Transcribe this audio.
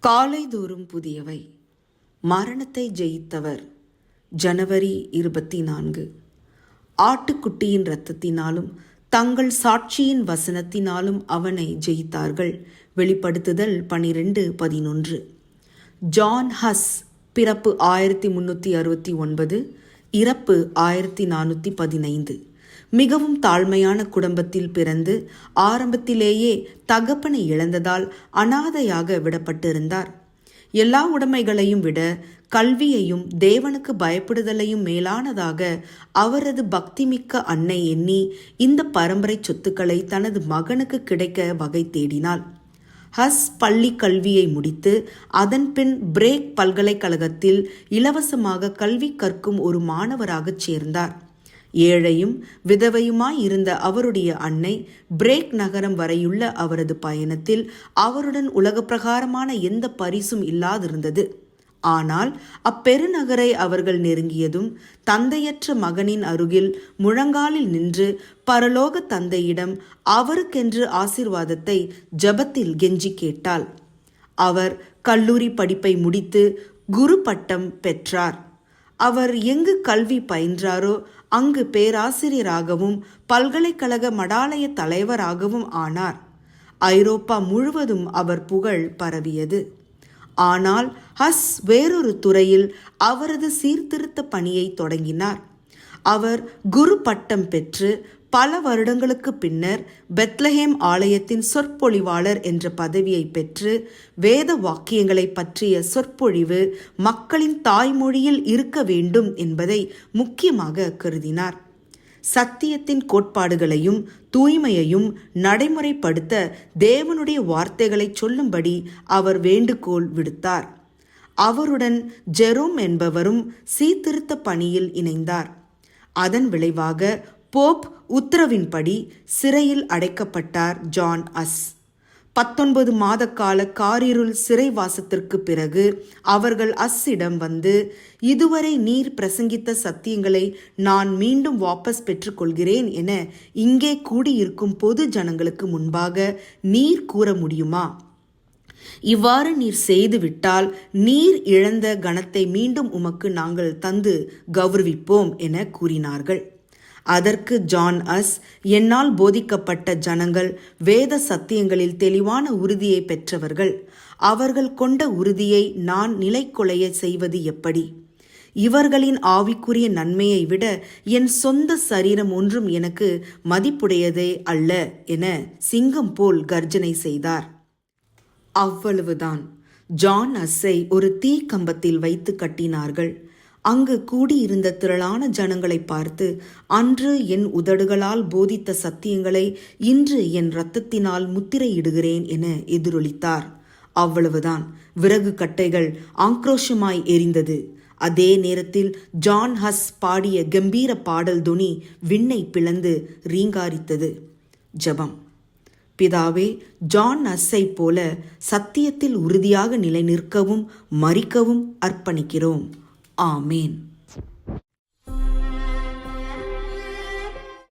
காலைதோறும் புதியவை. மரணத்தை ஜெயித்தவர். ஜனவரி 24. ஆட்டுக்குட்டியின் இரத்தத்தினாலும் தங்கள் சாட்சியின் வசனத்தினாலும் அவனை ஜெயித்தார்கள். வெளிப்படுத்துதல் 12:11. John has. பிறப்பு 1369, இறப்பு 1415. மிகவும் தாழ்மையான குடும்பத்தில் பிறந்து ஆரம்பத்திலேயே தகப்பனை இழந்ததால் அனாதையாக விடப்பட்டிருந்தார். எல்லா உடைமைகளையும் விட கல்வியையும் தேவனுக்கு பயப்படுதலையும் மேலானதாக அவரது பக்திமிக்க அன்னை எண்ணி இந்த பரம்பரை சொத்துக்களை தனது மகனுக்கு கிடைக்க வகை தேடினாள். ஹஸ் பள்ளி கல்வியை முடித்து அதன் பின் பிரேக் பல்கலைக்கழகத்தில் இலவசமாக கல்வி கற்கும் ஒரு மாணவராகச் சேர்ந்தார். ஏழையும் விதவையுமாய் இருந்த அவருடைய அன்னை பிரேக் நகரம் வரையுள்ள அவரது பயணத்தில் அவருடன் உலகப்பிரகாரமான எந்த பரிசும் இல்லாதிருந்தது. ஆனால் அப்பெருநகரை அவர்கள் நெருங்கியதும் தந்தையற்ற மகனின் அருகில் முழங்காலில் நின்று பரலோக தந்தையிடம் அவருக்கென்று ஆசீர்வாதத்தை ஜெபத்தில் கெஞ்சி கேட்டாள். அவர் கல்லூரி படிப்பை முடித்து குரு பட்டம் பெற்றார். அவர் எங்கு கல்வி பயின்றாரோ அங்கு பேராசிரியராகவும் பல்கலைக்கழக மடாலய தலைவராகவும் ஆனார். ஐரோப்பா முழுவதும் அவர் புகழ் பரவியது. ஆனால் ஹஸ் வேறொரு துறையில் அவரது சீர்திருத்த பணியை தொடங்கினார். அவர் குரு பட்டம் பெற்று பல வருடங்களுக்கு பின்னர் பெத்லஹேம் ஆலயத்தின் சொற்பொழிவாளர் என்ற பதவியை பெற்று வேத வாக்கியங்களை பற்றிய சொற்பொழிவு மக்களின் தாய்மொழியில் இருக்க வேண்டும் என்பதை முக்கியமாக கருதினார். சத்தியத்தின் கோட்பாடுகளையும் தூய்மையையும் நடைமுறைப்படுத்த தேவனுடைய வார்த்தைகளை சொல்லும்படி அவர் வேண்டுகோள் விடுத்தார். அவருடன் ஜெரோம் என்பவரும் சீர்திருத்த பணியில் இணைந்தார். அதன் விளைவாக போப் உத்தரவின்படி சிறையில் அடைக்கப்பட்டார் ஜான் ஹஸ். 19 மாத கால காரிருள் சிறைவாசத்திற்கு பிறகு அவர்கள் ஹஸ்ஸிடம் வந்து, இதுவரை நீர் பிரசங்கித்த சத்தியங்களை நான் மீண்டும் வாபஸ் பெற்றுக்கொள்கிறேன் என இங்கே கூடியிருக்கும் பொது ஜனங்களுக்கு முன்பாக நீர் கூற முடியுமா? இவ்வாறு நீர் செய்துவிட்டால் நீர் இழந்த கனத்தை மீண்டும் உமக்கு நாங்கள் தந்து கௌரவிப்போம் என கூறினார்கள். அதற்கு ஜான் ஹஸ், என்னால் போதிக்கப்பட்ட ஜனங்கள் வேத சத்தியங்களில் தெளிவான உறுதியை பெற்றவர்கள். அவர்கள் கொண்ட உறுதியை நான் நிலைக்குலைய செய்வது எப்படி? இவர்களின் ஆவிக்குரிய நன்மையை விட என் சொந்த சரீரம் ஒன்றும் எனக்கு மதிப்புடையதே அல்ல என சிங்கம் போல் கர்ஜனை செய்தார். அவ்வளவுதான். ஜான் ஹஸ்ஸை ஒரு தீ கம்பத்தில் வைத்து கட்டினார்கள். அங்கு கூடியிருந்த திரளான ஜனங்களை பார்த்து, அன்று என் உதடுகளால் போதித்த சத்தியங்களை இன்று என் இரத்தத்தினால் முத்திரையிடுகிறேன் என எதிரொலித்தார். அவ்வளவுதான். விறகு கட்டைகள் ஆக்ரோஷமாய் எரிந்தது. அதே நேரத்தில் ஜான் ஹஸ் பாடிய கம்பீர பாடல் துணி விண்ணை பிளந்து ரீங்காரித்தது. ஜெபம். பிதாவே, ஜான் ஹஸ்ஸை போல சத்தியத்தில் உறுதியாக நிலை நிற்கவும் மரிக்கவும் அர்ப்பணிக்கிறோம். ஆமேன்.